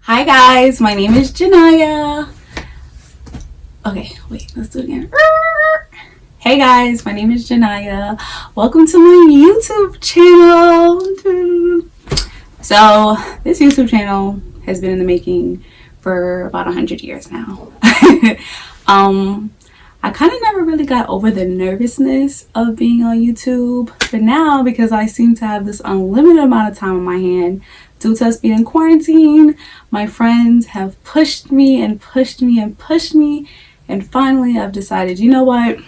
Hi guys, my name is Janaya. Okay, wait, let's do it again. Hey guys, my name is Janaya. Welcome to my YouTube channel. So this YouTube channel has been in the making for about 100 years now. I kind of never really got over the nervousness of being on YouTube, but now because I seem to have this unlimited amount of time on my hand due to us being in quarantine, my friends have pushed me and pushed me and pushed me, and finally I've decided, you know what,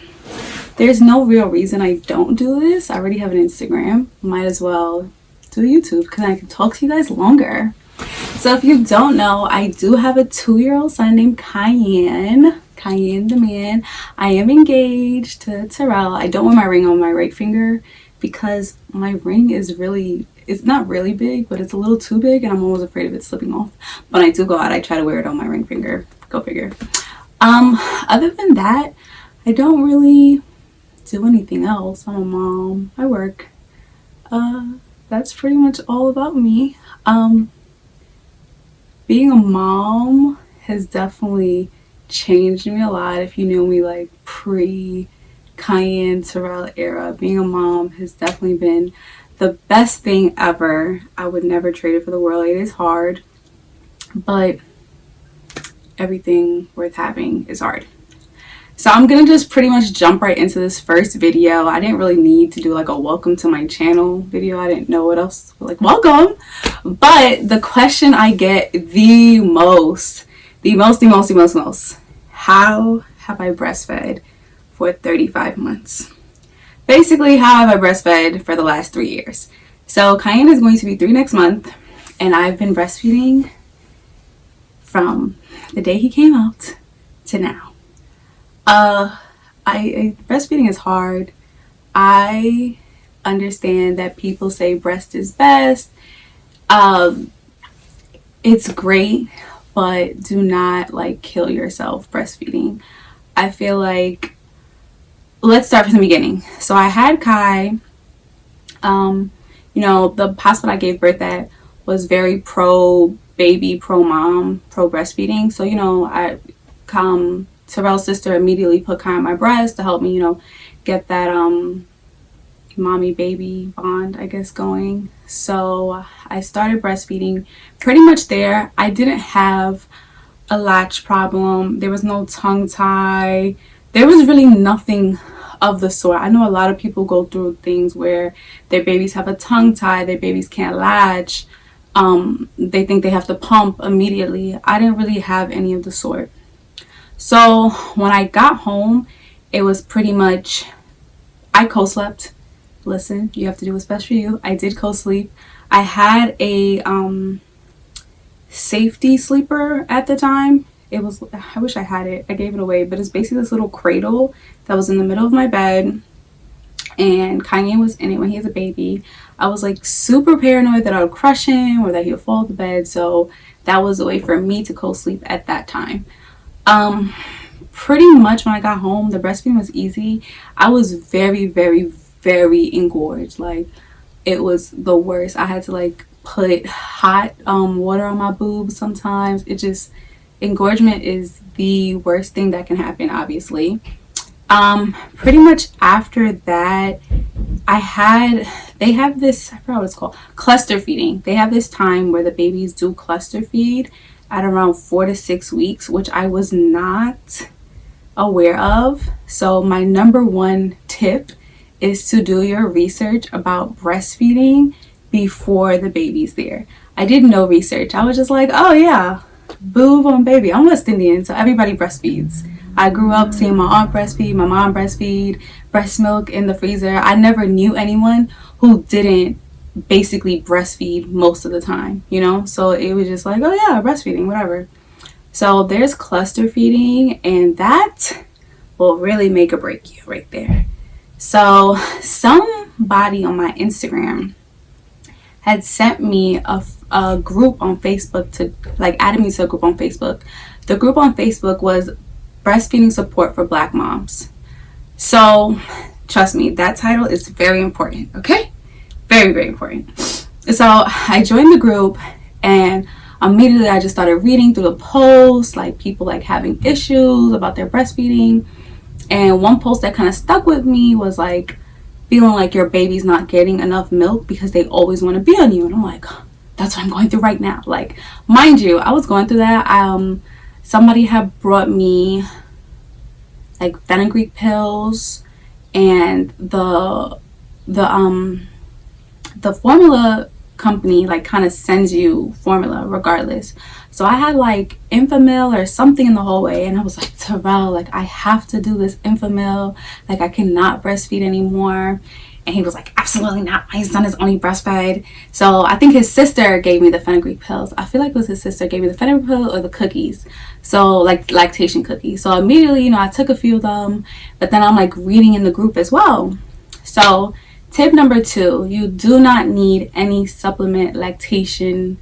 there's no real reason I don't do this. I already have an Instagram, might as well do YouTube because I can talk to you guys longer. So if you don't know, I do have a 2-year-old son named Cayenne the man. I am engaged to Terrell. I don't wear my ring on my right finger because my ring is it's not really big, but it's a little too big and I'm always afraid of it slipping off. When I do go out, I try to wear it on my ring finger. Go figure. Other than that, I don't really do anything else. I'm a mom. I work. That's pretty much all about me. Being a mom has definitely changed me a lot. If you knew me like pre-Cayenne Terrell era, being a mom has definitely been the best thing ever. I would never trade it for the world. It is hard, but everything worth having is hard. So I'm gonna just pretty much jump right into this first video. I didn't really need to do like a welcome to my channel video. I didn't know what else, like welcome. But the question I get the most, how have I breastfed for 35 months? Basically, how have I breastfed for the last 3 years? So Cayenne is going to be 3 next month, and I've been breastfeeding from the day he came out to now. Breastfeeding is hard. I understand that people say breast is best. It's great, but do not like kill yourself breastfeeding. I feel like, let's start from the beginning. So I had Kai. The hospital I gave birth at was very pro baby, pro mom, pro breastfeeding. So Terrell's sister immediately put Kai on my breast to help me, get that mommy baby bond, I guess, going. So I started breastfeeding pretty much there. I didn't have a latch problem. There was no tongue tie. There was really nothing of the sort. I know a lot of people go through things where their babies have a tongue tie, their babies can't latch. They think they have to pump immediately. I didn't really have any of the sort. So when I got home, it was pretty much, I co-slept. Listen, you have to do what's best for you. I did co-sleep. I had a safety sleeper at the time. It was, I wish I had it. I gave it away, but it's basically this little cradle that was in the middle of my bed, and Cayenne was in it when he was a baby. I was like super paranoid that I would crush him or that he would fall off the bed, so that was a way for me to co-sleep at that time. Pretty much when I got home, the breastfeeding was easy. I was very, very, very engorged. Like, it was the worst. I had to like put hot water on my boobs sometimes. Engorgement is the worst thing that can happen, obviously. Pretty much after that, they have this, I forgot what it's called, cluster feeding. They have this time where the babies do cluster feed at around 4 to 6 weeks, which I was not aware of. So my number one tip is to do your research about breastfeeding before the baby's there. I did no research. I was just like, oh yeah, boob on baby. I'm West Indian, so everybody breastfeeds. I grew up seeing my aunt breastfeed, my mom breastfeed, breast milk in the freezer. I never knew anyone who didn't basically breastfeed most of the time, so it was just like, oh yeah, breastfeeding, whatever. So there's cluster feeding, and that will really make or break you right there. So somebody on my Instagram had sent me a group on Facebook added me to a group on Facebook. The group on Facebook was breastfeeding support for Black moms. So trust me, that title is very important, okay? Very, very important. So I joined the group, and immediately I just started reading through the posts, like people like having issues about their breastfeeding. And one post that kind of stuck with me was like feeling like your baby's not getting enough milk because they always want to be on you. And I'm like, that's what I'm going through right now. Like, mind you, I was going through that. Somebody had brought me like fenugreek pills, and the formula company like kind of sends you formula regardless. So I had like Infamil or something in the hallway, and I was like, Terrell, like I have to do this Infamil, like I cannot breastfeed anymore. And he was like, absolutely not, my son is only breastfed. So I think his sister gave me the fenugreek pills. I feel like it was his sister gave me the fenugreek pill or the cookies, so like lactation cookies. So immediately, you know, I took a few of them, but then I'm like reading in the group as well. So tip number 2, you do not need any supplement lactation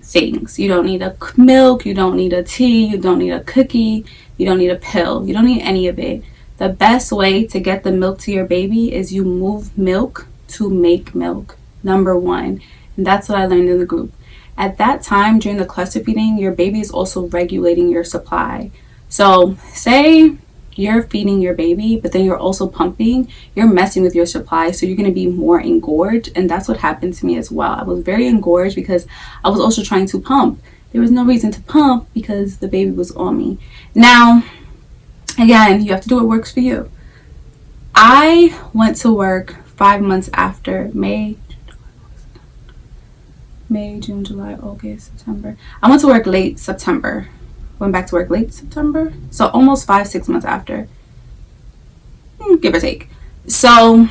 things. You don't need a milk, you don't need a tea, you don't need a cookie, you don't need a pill, you don't need any of it. The best way to get the milk to your baby is you move milk to make milk, number 1. And that's what I learned in the group. At that time, during the cluster feeding, your baby is also regulating your supply. So say you're feeding your baby, but then you're also pumping, you're messing with your supply, so you're going to be more engorged. And that's what happened to me as well. I was very engorged because I was also trying to pump. There was no reason to pump because the baby was on me. Now, again, you have to do what works for you. I went to work 5 months after May, June, July, August, September. I went to work late September. Went back to work late September. So almost 5-6 months after, give or take. So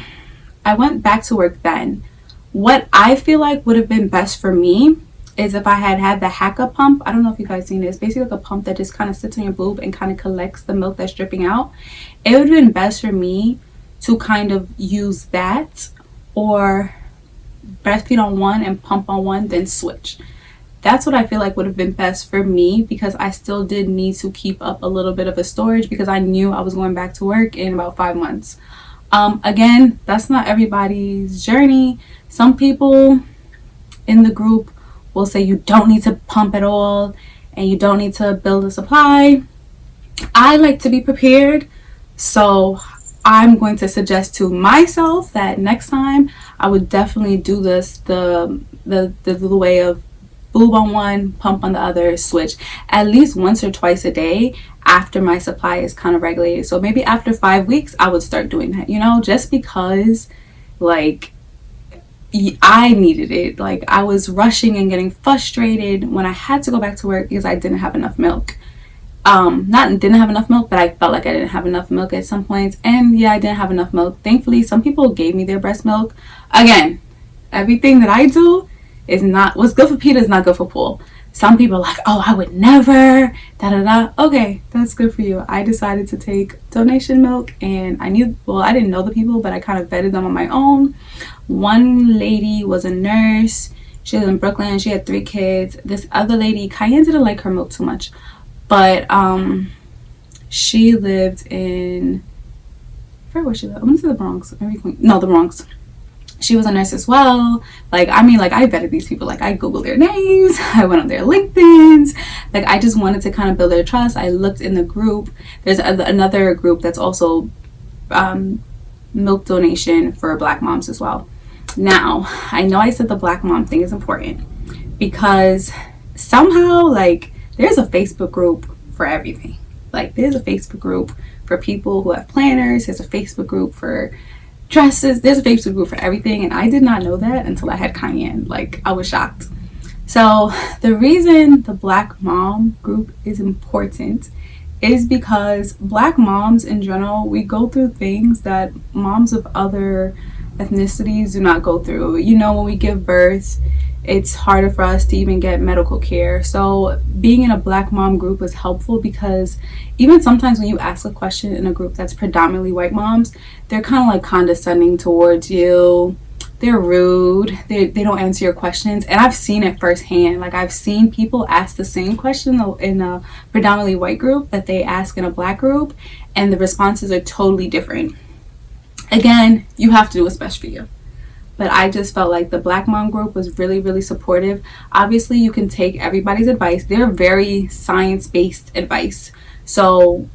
I went back to work then. What I feel like would have been best for me is if I had had the Hacka pump. I don't know if you guys seen this. Basically like a pump that just kind of sits on your boob and kind of collects the milk that's dripping out. It would have been best for me to kind of use that, or breastfeed on one and pump on one, then switch. That's what I feel like would have been best for me, because I still did need to keep up a little bit of a storage because I knew I was going back to work in about 5 months. Again, that's not everybody's journey. Some people in the group will say you don't need to pump at all and you don't need to build a supply. I like to be prepared, so I'm going to suggest to myself that next time I would definitely do this the way of boob on one, pump on the other, switch at least once or twice a day after my supply is kind of regulated. So maybe after 5 weeks I would start doing that, you know, just because like I needed it. Like I was rushing and getting frustrated when I had to go back to work because I didn't have enough milk. Not didn't have enough milk, but I felt like I didn't have enough milk at some points. And yeah, I didn't have enough milk. Thankfully, some people gave me their breast milk. Again, everything that I do is not, what's good for Peter is not good for Paul. Some people are like, oh, I would never, da da da. Okay, that's good for you. I decided to take donation milk, and I didn't know the people, but I kind of vetted them on my own. One lady was a nurse. She was in Brooklyn. She had 3 kids. This other lady, Cayenne didn't like her milk too much, but she lived in, I forget where she lived. I want to say the Bronx. No, the Bronx. She was a nurse as well. Like, I mean, like, I vetted these people. Like, I Googled their names. I went on their LinkedIns. Like, I just wanted to kind of build their trust. I looked in the group. There's another group that's also milk donation for Black moms as well. Now, I know I said the Black mom thing is important because somehow, like, there's a Facebook group for everything. Like, there's a Facebook group for people who have planners. There's a Facebook group for dresses. There's a Facebook group for everything, and I did not know that until I had Cayenne. Like, I was shocked. So the reason the Black mom group is important is because Black moms in general, we go through things that moms of other ethnicities do not go through. You know, when we give birth, it's harder for us to even get medical care. So being in a Black mom group is helpful because even sometimes when you ask a question in a group that's predominantly white moms, they're kind of like condescending towards you. They're rude. They don't answer your questions. And I've seen it firsthand. Like, I've seen people ask the same question in a predominantly white group that they ask in a Black group, and the responses are totally different. Again, you have to do what's best for you. but I just felt like the Black Mom group was really, really supportive. Obviously, you can take everybody's advice. They're very science-based advice. So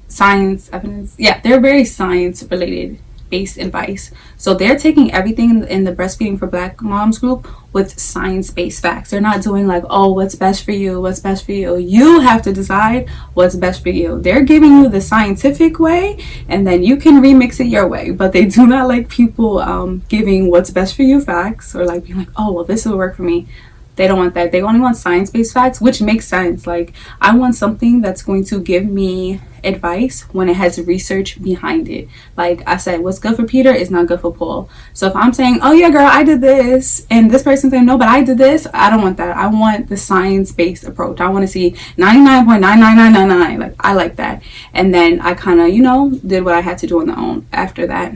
science evidence, yeah, they're very science related based advice. So they're taking everything in the Breastfeeding for Black Moms group with science-based facts. They're not doing like, oh, what's best for you, what's best for you. You have to decide what's best for you. They're giving you the scientific way, and then you can remix it your way. But they do not like people giving what's best for you facts, or like being like, oh, well, this will work for me. They don't want that. They only want science-based facts, which makes sense. Like, I want something that's going to give me advice when it has research behind it. Like I said, what's good for Peter is not good for Paul. So if I'm saying, oh yeah, girl, I did this, and this person's saying, no, but I did this, I don't want that. I want the science-based approach. I want to see 99.99999. Like, I like that. And then I kind of, did what I had to do on the own after that.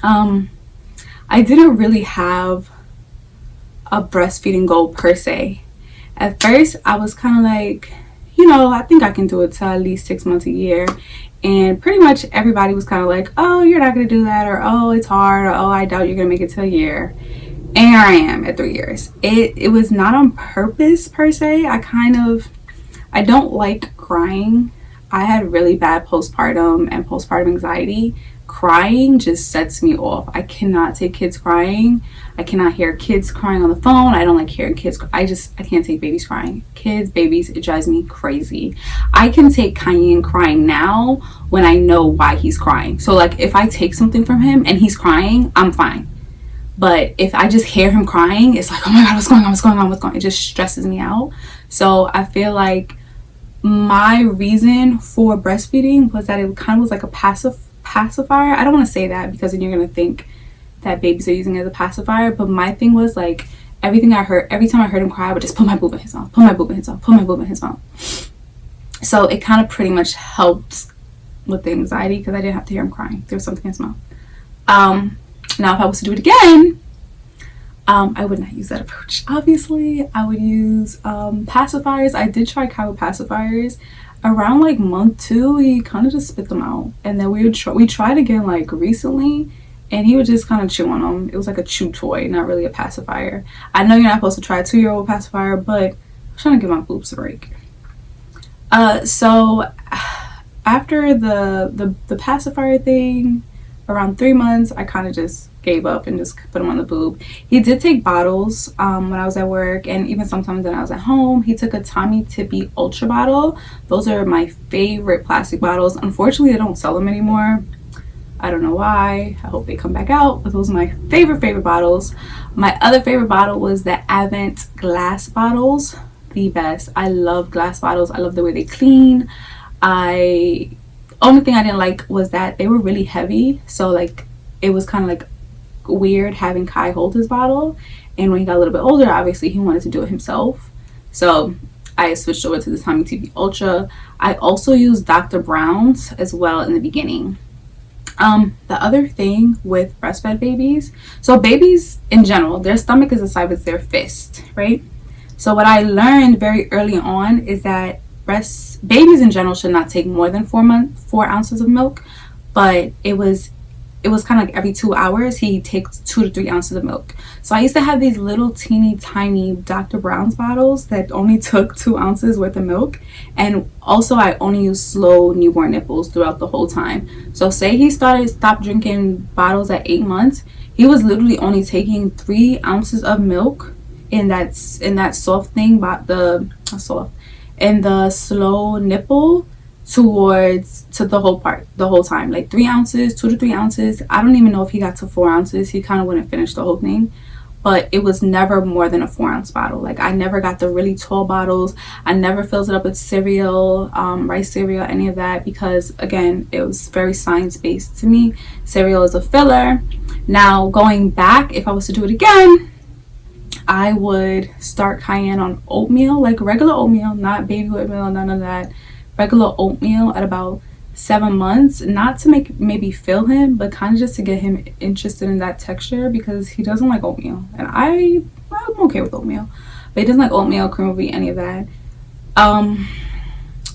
I didn't really have a breastfeeding goal per se. At first, I was kind of like, I think I can do it till at least 6 months a year. And pretty much everybody was kind of like, oh, you're not going to do that, or oh, it's hard, or oh, I doubt you're going to make it to a year. And here I am at 3 years. It was not on purpose per se. I don't like crying. I had really bad postpartum and postpartum anxiety. Crying just sets me off. I cannot take kids crying. I cannot hear kids crying on the phone. I don't like hearing kids. I can't take babies crying. Kids, babies, it drives me crazy. I can take Cayenne crying now when I know why he's crying. So like if I take something from him and he's crying, I'm fine. But if I just hear him crying, it's like, oh my God, what's going on? What's going on? What's going on? It just stresses me out. So I feel like my reason for breastfeeding was that it kind of was like a pacifier. I don't want to say that because then you're going to think that babies are using it as a pacifier, but my thing was like every time I heard him cry, I would just put my boob in his mouth, put my boob in his mouth, put my boob in his mouth. So it kind of pretty much helped with the anxiety because I didn't have to hear him crying. There was something in his mouth. Now if I was to do it again, I would not use that approach. Obviously, I would use pacifiers. I did try Kai with pacifiers. Around like month 2, he kind of just spit them out, and then we tried again like recently, and he would just kind of chew on them. It was like a chew toy, not really a pacifier. I know you're not supposed to try a 2-year-old pacifier, but I'm trying to give my boobs a break. So after the pacifier thing, around 3 months, I kind of just gave up and just put him on the boob. He did take bottles when I was at work, and even sometimes when I was at home. He took a Tommy Tippy Ultra bottle. Those are my favorite plastic bottles. Unfortunately, they don't sell them anymore. I don't know why. I hope they come back out, but those are my favorite bottles. My other favorite bottle was the Avent glass bottles. The best. I love glass bottles. I love the way they clean. Only thing I didn't like was that they were really heavy, so like it was kind of like weird having Kai hold his bottle. And when he got a little bit older, obviously he wanted to do it himself, so I switched over to the Tommy TV Ultra. I also used Dr. Brown's as well in the beginning. The other thing with breastfed babies, so babies in general, their stomach is the size of their fist, right? So what I learned very early on is that babies in general should not take more than 4 ounces of milk, but it was kind of like every 2 hours he takes 2 to 3 ounces of milk. So I used to have these little teeny tiny Dr. Brown's bottles that only took 2 ounces worth of milk, and also I only used slow newborn nipples throughout the whole time. So say he stopped drinking bottles at 8 months, he was literally only taking 3 ounces of milk in that soft thing, in the slow nipple to the whole time, like 3 ounces, 2 to 3 ounces. I don't even know if he got to 4 ounces. He kind of wouldn't finish the whole thing, but it was never more than a 4-ounce bottle. Like I never got the really tall bottles. I never filled it up with cereal, rice cereal, any of that, because again, it was very science-based to me. Cereal is a filler. Now going back, if I was to do it again, I would start Cayenne on oatmeal, like regular oatmeal, not baby oatmeal, none of that. Regular oatmeal at about 7 months, not to maybe fill him, but kind of just to get him interested in that texture, because he doesn't like oatmeal, and I'm okay with oatmeal, but he doesn't like oatmeal, cream of wheat, any of that.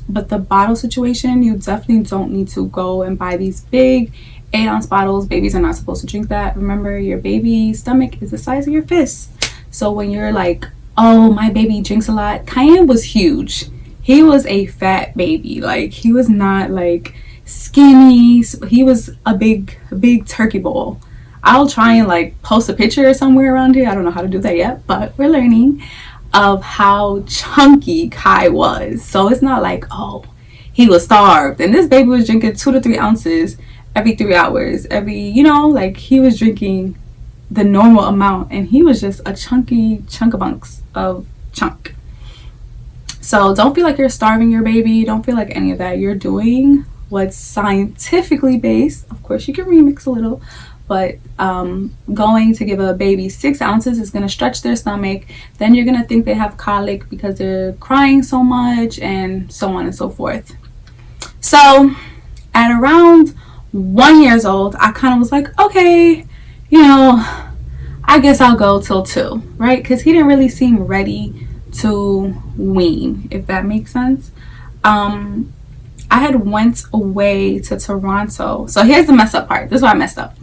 But the bottle situation, you definitely don't need to go and buy these big 8-ounce bottles. Babies are not supposed to drink that. Remember, your baby's stomach is the size of your fist. So when you're like, oh, my baby drinks a lot, Cayenne was huge. He was a fat baby. Like, he was not like skinny. He was a big turkey bowl. I'll try and like post a picture somewhere around here. I don't know how to do that yet, but we're learning of how chunky Kai was. So it's not like, oh, he was starved. And this baby was drinking 2 to 3 ounces every 3 hours. Like he was drinking the normal amount, and he was just a chunky chunk of chunk. So don't feel like you're starving your baby. Don't feel like any of that. You're doing what's scientifically based. Of course, you can remix a little, but going to give a baby 6 ounces is going to stretch their stomach. Then you're going to think they have colic because they're crying so much, and so on and so forth. So at around 1 year old, I kind of was like, okay, I guess I'll go till 2, right? Because he didn't really seem ready to wean, if that makes sense. I had went away to Toronto. So here's the mess up part. This is why I messed up.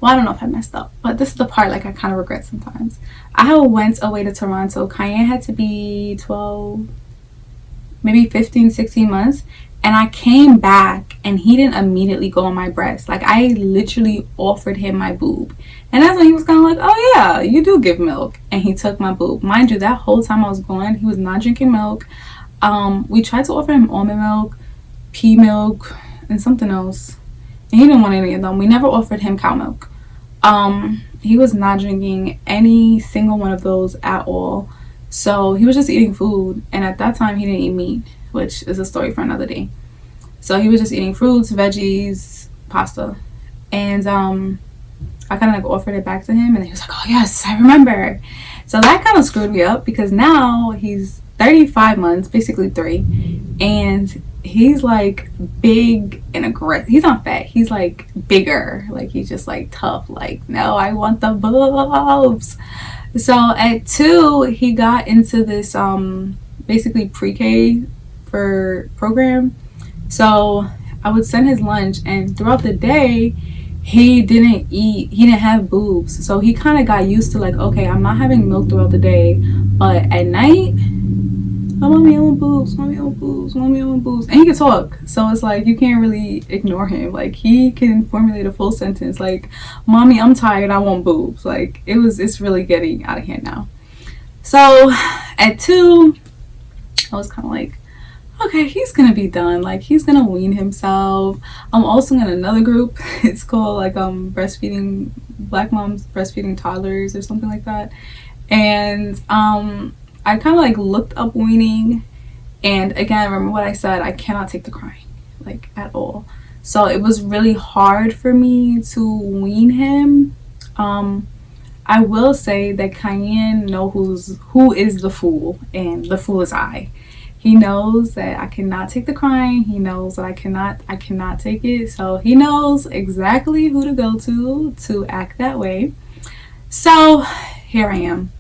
Well, I don't know if I messed up, but this is the part like I kind of regret sometimes. I had went away to Toronto. Cayenne had to be 12, maybe 15, 16 months. And I came back and he didn't immediately go on my breast. Like, I literally offered him my boob. And that's when he was kind of like, oh yeah, you do give milk. And he took my boob. Mind you, that whole time I was gone, he was not drinking milk. We tried to offer him almond milk, pea milk, and something else. And he didn't want any of them. We never offered him cow milk. He was not drinking any single one of those at all. So he was just eating food. And at that time, he didn't eat meat, which is a story for another day. So he was just eating fruits, veggies, pasta. And I kind of like offered it back to him, and he was like, oh yes, I remember. So that kind of screwed me up, because now he's 35 months, basically 3, and he's like big and aggressive. He's not fat, he's like bigger, like he's just like tough, like, no, I want the boobs. So at 2, he got into this basically pre-K for program. So I would send his lunch, and throughout the day he didn't eat, he didn't have boobs. So he kind of got used to like, okay, I'm not having milk throughout the day, but at night, I want me on boobs, want me on boobs, want me on boobs. And he can talk, so it's like you can't really ignore him. Like, he can formulate a full sentence like, mommy, I'm tired, I want boobs. Like, it's really getting out of hand now. So at 2, I was kind of like, okay, he's gonna be done. Like, he's gonna wean himself. I'm also in another group. It's called like breastfeeding, black moms breastfeeding toddlers or something like that. And I kind of like looked up weaning, and again, remember what I said, I cannot take the crying, like, at all. So it was really hard for me to wean him. I will say that Cayenne knows who is the fool, and the fool is I. He knows that I cannot take the crying. He knows that I cannot take it. So he knows exactly who to go to act that way. So here I am.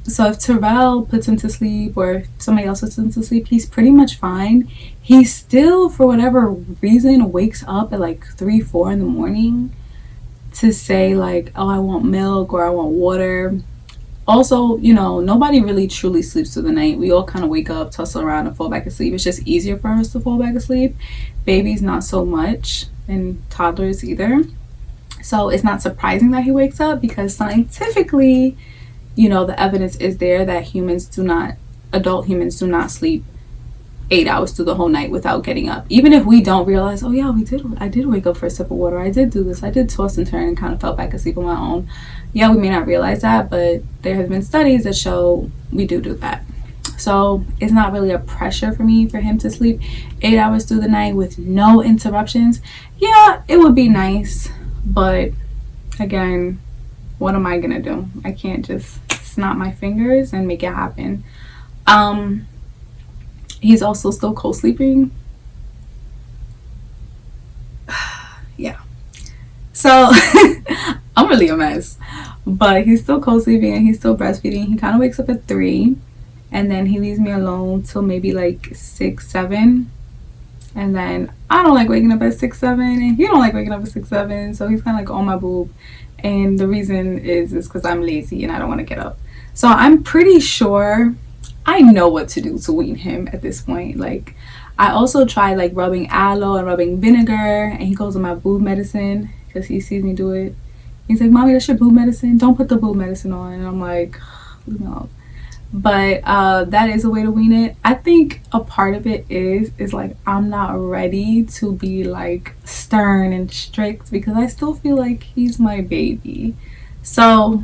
So if Terrell puts him to sleep, or if somebody else puts him to sleep, he's pretty much fine. He still, for whatever reason, wakes up at like 3, 4 in the morning to say like, oh, I want milk, or I want water. Also, nobody really truly sleeps through the night. We all kind of wake up, tussle around, and fall back asleep. It's just easier for us to fall back asleep. Babies, not so much, and toddlers either. So it's not surprising that he wakes up, because scientifically, the evidence is there that adult humans do not sleep 8 hours through the whole night without getting up. Even if we don't realize, oh yeah, I did wake up for a sip of water, I did do this, I did toss and turn and kind of fell back asleep on my own. Yeah, we may not realize that, but there have been studies that show we do that. So it's not really a pressure for me for him to sleep 8 hours through the night with no interruptions. Yeah, it would be nice, but again, what am I gonna do? I can't just snap my fingers and make it happen. He's also still co-sleeping. Yeah. So I'm really a mess. But he's still co-sleeping and he's still breastfeeding. He kind of wakes up at 3, and then he leaves me alone till maybe like 6, 7. And then I don't like waking up at 6, 7, and he don't like waking up at 6, 7. So he's kind of like on my boob. And the reason is because I'm lazy and I don't want to get up. So I'm pretty sure I know what to do to wean him at this point. Like, I also tried like rubbing aloe and rubbing vinegar, and he goes on my boob medicine because he sees me do it. He's like, "Mommy, that's your boob medicine. Don't put the boob medicine on." And I'm like, no. But that is a way to wean it. I think a part of it is like I'm not ready to be like stern and strict because I still feel like he's my baby. So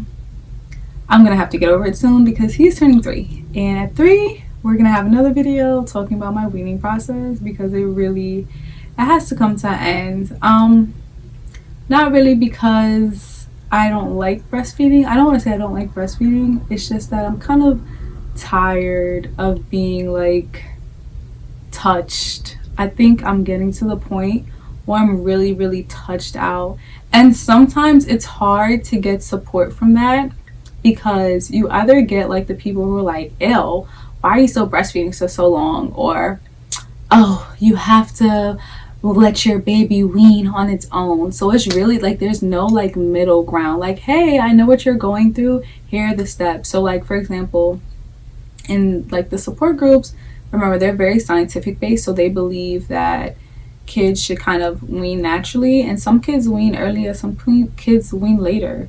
I'm gonna have to get over it soon because he's turning 3, and at 3 we're gonna have another video talking about my weaning process because it has to come to an end. Not really because I don't like breastfeeding. I don't want to say I don't like breastfeeding. It's just that I'm kind of tired of being like touched. I think I'm getting to the point where I'm really, really touched out. And sometimes it's hard to get support from that because you either get like the people who are like, "Ew, why are you still breastfeeding for so long?" Or, "Oh, you have to let your baby wean on its own." So it's really like there's no like middle ground. Like, "Hey, I know what you're going through. Here are the steps." So like, for example, in like the support groups, remember they're very scientific based, so they believe that kids should kind of wean naturally, and some kids wean earlier, some kids wean later.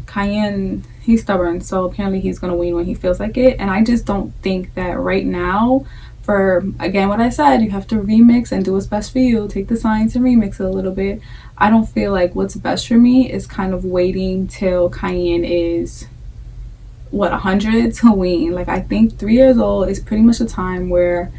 Cayenne, he's stubborn, so apparently he's gonna wean when he feels like it, and I just don't think that right now, for again what I said, you have to remix and do what's best for you. Take the science and remix it a little bit. I don't feel like what's best for me is kind of waiting till Cayenne is 100 to wean. Like, I think 3 years old is pretty much a time where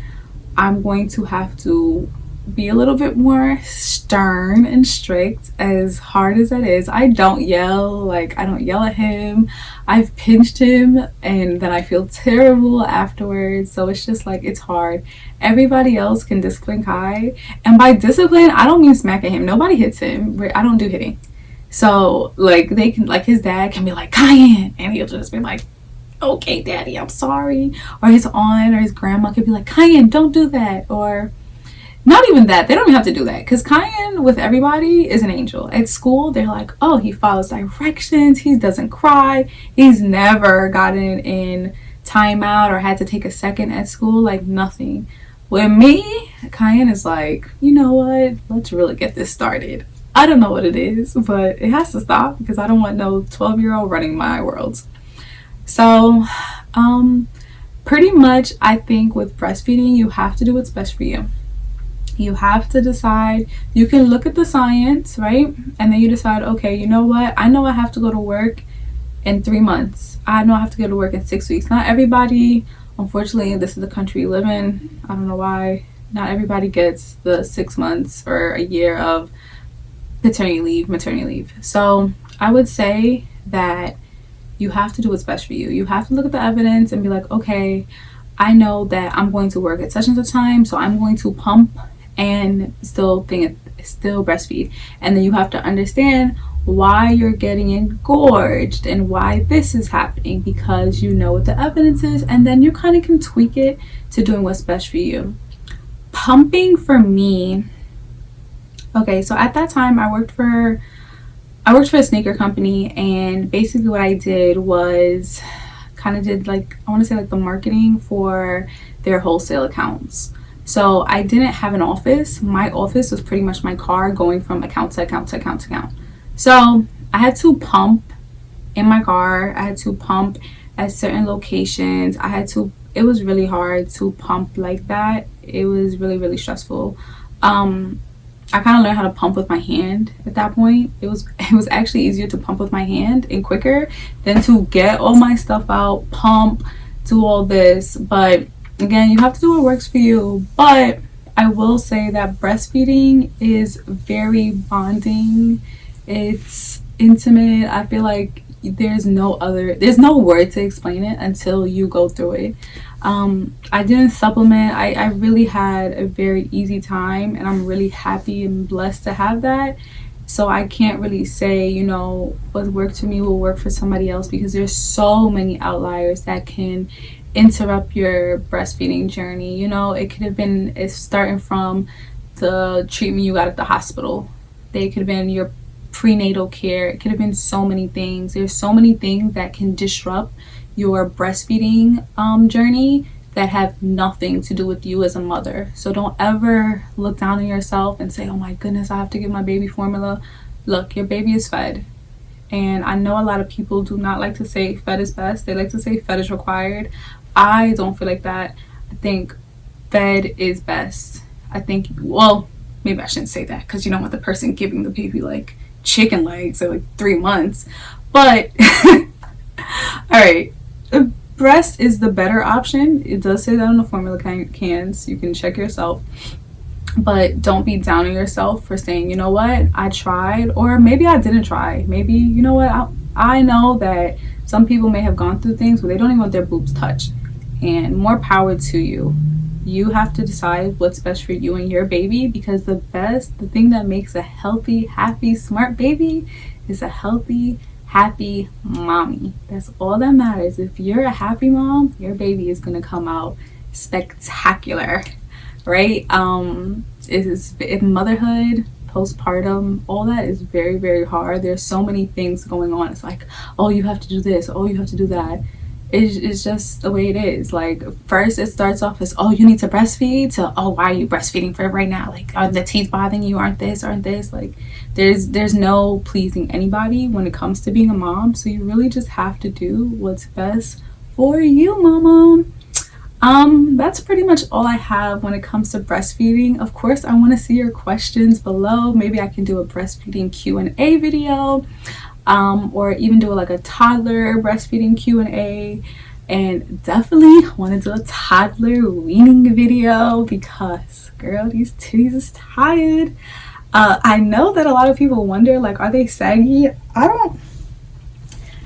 I'm going to have to be a little bit more stern and strict, as hard as that is. I don't yell. Like, I don't yell at him. I've pinched him and then I feel terrible afterwards. So it's just like, it's hard. Everybody else can discipline Kai, and by discipline I don't mean smacking him. Nobody hits him. I don't do hitting. So like, they can, like, his dad can be like, "Cayenne," and he'll just be like, "Okay, daddy, I'm sorry." Or his aunt or his grandma could be like, "Cayenne, don't do that." Or not even that, they don't even have to do that, because Cayenne with everybody is an angel. At school they're like, "Oh, he follows directions, he doesn't cry, he's never gotten in timeout or had to take a second at school," like nothing. With me, Cayenne is like, "You know what, let's really get this started." I don't know what it is, but it has to stop because I don't want no 12-year-old running my world. So pretty much I think with breastfeeding you have to do what's best for you. You have to decide. You can look at the science, right? And then you decide, okay, you know what, I know I have to go to work in 3 months. I know I have to go to work in 6 weeks. Not everybody, unfortunately, this is the country we live in. I don't know why not everybody gets the 6 months or a year of paternity leave, maternity leave. So I would say that you have to do what's best for you. You have to look at the evidence and be like, okay, I know that I'm going to work at such and such time, so I'm going to pump and still breastfeed. And then you have to understand why you're getting engorged and why this is happening, because you know what the evidence is, and then you kind of can tweak it to doing what's best for you. Pumping for me, okay, so at that time I worked for a sneaker company, and basically what I did was kind of did like, I want to say like the marketing for their wholesale accounts. So I didn't have an office. My office was pretty much my car going from account to account to account to account. So I had to pump in my car. I had to pump at certain locations. It was really hard to pump like that. It was really, really stressful. I kind of learned how to pump with my hand at that point. It was actually easier to pump with my hand and quicker than to get all my stuff out, pump, do all this. But again, you have to do what works for you. But I will say that breastfeeding is very bonding. It's intimate. I feel like there's no word to explain it until you go through it. I didn't supplement. I really had a very easy time, and I'm really happy and blessed to have that. So I can't really say, you know, what worked for me will work for somebody else, because there's so many outliers that can interrupt your breastfeeding journey. You know, it could have been it's starting from the treatment you got at the hospital. They could have been your prenatal care. It could have been so many things. There's so many things that can disrupt your breastfeeding journey that have nothing to do with you as a mother. So don't ever look down on yourself and say, oh my goodness, I have to give my baby formula. Look, your baby is fed. And I know a lot of people do not like to say fed is best. They like to say fed is required. I don't feel like that. I think fed is best. I think, well, maybe I shouldn't say that because you don't want the person giving the baby like chicken legs at like 3 months. But, all right, breast is the better option. It does say that on the formula cans. You can check yourself. But don't be down on yourself for saying, you know what, I tried, or maybe I didn't try. Maybe, you know what, I know that some people may have gone through things where they don't even want their boobs touched. And more power to you. You have to decide what's best for you and your baby, because the thing that makes a healthy, happy, smart baby is a healthy, happy mommy. That's all that matters. If you're a happy mom, your baby is going to come out spectacular. Right? Motherhood, postpartum, all that is very, very hard. There's so many things going on. It's like, oh, you have to do this, oh, you have to do that. It's just the way it is. Like, first it starts off as, oh, you need to breastfeed, to, oh, why are you breastfeeding for right now? Like, are the teeth bothering you? Aren't this? Like, there's no pleasing anybody when it comes to being a mom. So you really just have to do what's best for you, mama. That's pretty much all I have when it comes to breastfeeding. Of course, I want to see your questions below. Maybe I can do a breastfeeding Q&A video, or even do like a toddler breastfeeding Q&A, and definitely want to do a toddler weaning video because, girl, these titties is tired. I know that a lot of people wonder, like, are they saggy?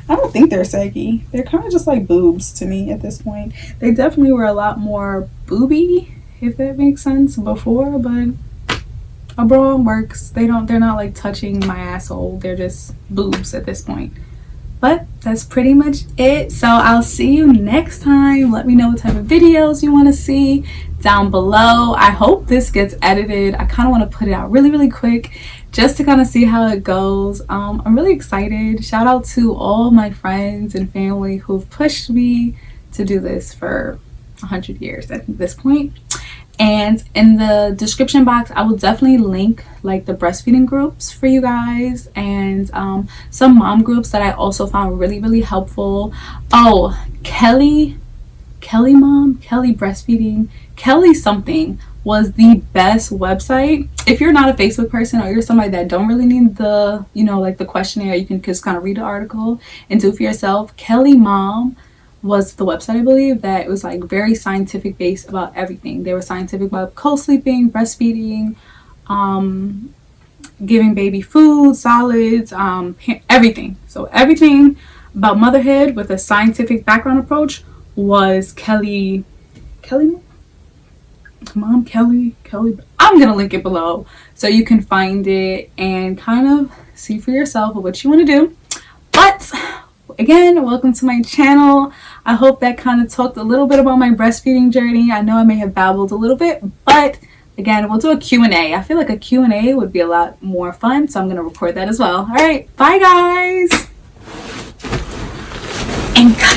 I don't think they're saggy. They're kind of just like boobs to me at this point. They definitely were a lot more booby, if that makes sense, before, but a bra works. They're not like touching my asshole. They're just boobs at this point. But that's pretty much it. So I'll see you next time. Let me know what type of videos you want to see down below. I hope this gets edited. I kind of want to put it out really, really quick, just to kind of see how it goes. I'm really excited. Shout out to all my friends and family who've pushed me to do this for 100 years at this point. And in the description box, I will definitely link like the breastfeeding groups for you guys, and some mom groups that I also found really, really helpful. Oh, Kelly Breastfeeding, Kelly something was the best website. If you're not a Facebook person, or you're somebody that don't really need the, you know, like the questionnaire, you can just kind of read the article and do it for yourself. Kelly Mom was the website, I believe, that it was like very scientific based about everything. They were scientific about co-sleeping, breastfeeding, giving baby food, solids, everything. So everything about motherhood with a scientific background approach was Kelly Mom. I'm gonna link it below so you can find it and kind of see for yourself what you want to do. But again, welcome to my channel. I hope that kind of talked a little bit about my breastfeeding journey. I know I may have babbled a little bit, but again, we'll do a Q&A. I feel like a Q&A would be a lot more fun, so I'm going to record that as well. All right, bye guys. And cut.